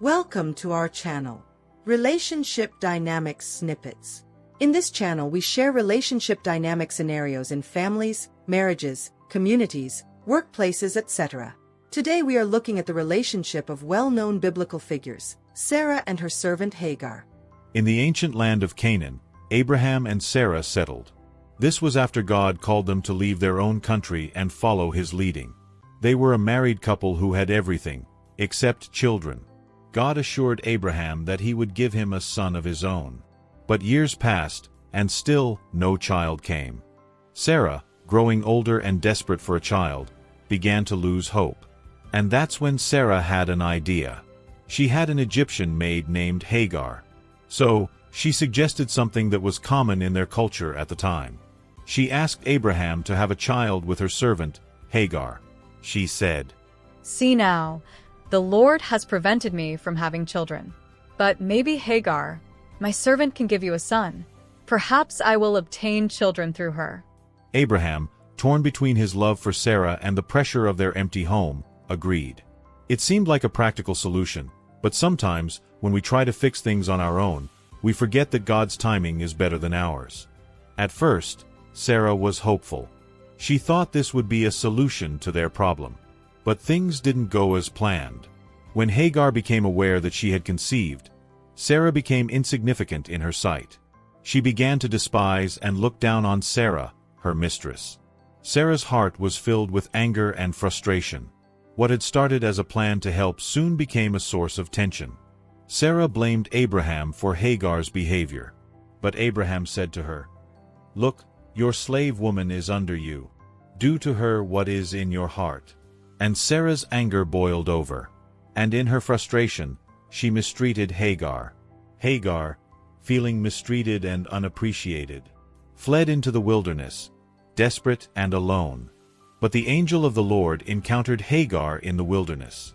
Welcome to our channel, Relationship Dynamics Snippets. In this channel, we share relationship dynamic scenarios in families, marriages, communities, workplaces, etc. Today we are looking at the relationship of well-known biblical figures, Sarah and her servant Hagar. In the ancient land of Canaan, Abraham and Sarah settled. This was after God called them to leave their own country and follow his leading. They were a married couple who had everything, except children. God assured Abraham that he would give him a son of his own. But years passed, and still no child came. Sarah, growing older and desperate for a child, began to lose hope. And that's when Sarah had an idea. She had an Egyptian maid named Hagar. So, she suggested something that was common in their culture at the time. She asked Abraham to have a child with her servant, Hagar. She said, "See now, the Lord has prevented me from having children. But maybe Hagar, my servant, can give you a son. Perhaps I will obtain children through her." Abraham, torn between his love for Sarah and the pressure of their empty home, agreed. It seemed like a practical solution, but sometimes, when we try to fix things on our own, we forget that God's timing is better than ours. At first, Sarah was hopeful. She thought this would be a solution to their problem. But things didn't go as planned. When Hagar became aware that she had conceived, Sarah became insignificant in her sight. She began to despise and look down on Sarah, her mistress. Sarah's heart was filled with anger and frustration. What had started as a plan to help soon became a source of tension. Sarah blamed Abraham for Hagar's behavior. But Abraham said to her, "Look, your slave woman is under you. Do to her what is in your heart." And Sarah's anger boiled over. And in her frustration, she mistreated Hagar. Hagar, feeling mistreated and unappreciated, fled into the wilderness, desperate and alone. But the angel of the Lord encountered Hagar in the wilderness.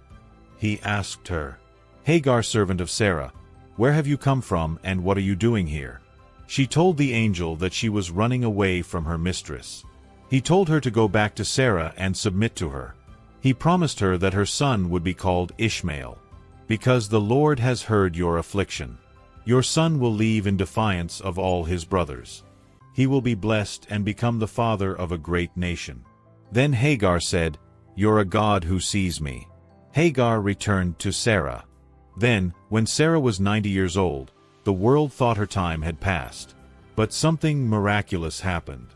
He asked her, "Hagar, servant of Sarah, where have you come from and what are you doing here?" She told the angel that she was running away from her mistress. He told her to go back to Sarah and submit to her. He promised her that her son would be called Ishmael. "Because the Lord has heard your affliction. Your son will leave in defiance of all his brothers. He will be blessed and become the father of a great nation." Then Hagar said, "You're a God who sees me." Hagar returned to Sarah. Then, when Sarah was 90 years old, the world thought her time had passed. But something miraculous happened.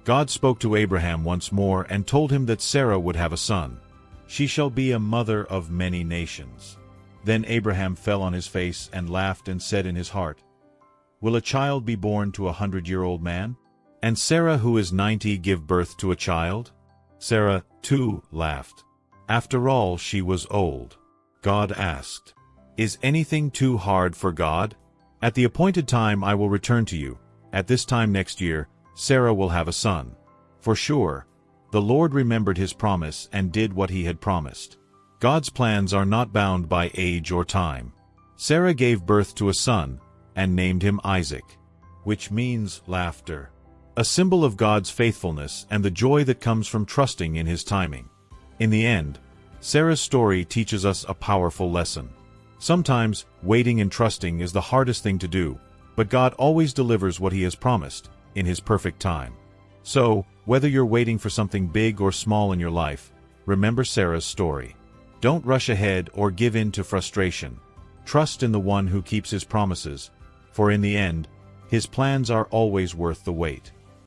God spoke to Abraham once more and told him that Sarah would have a son. "She shall be a mother of many nations." Then Abraham fell on his face and laughed and said in his heart, "Will a child be born to a 100-year-old man? And Sarah, who is 90, give birth to a child?" Sarah, too, laughed. After all, she was old. God asked, "Is anything too hard for God? At the appointed time I will return to you. At this time next year, Sarah will have a son." For sure, the Lord remembered his promise and did what he had promised. God's plans are not bound by age or time. Sarah gave birth to a son and named him Isaac, which means laughter, a symbol of God's faithfulness and the joy that comes from trusting in his timing. In the end, Sarah's story teaches us a powerful lesson. Sometimes, waiting and trusting is the hardest thing to do, but God always delivers what he has promised, in his perfect time. So, whether you're waiting for something big or small in your life, remember Sarah's story. Don't rush ahead or give in to frustration. Trust in the one who keeps his promises, for in the end, his plans are always worth the wait.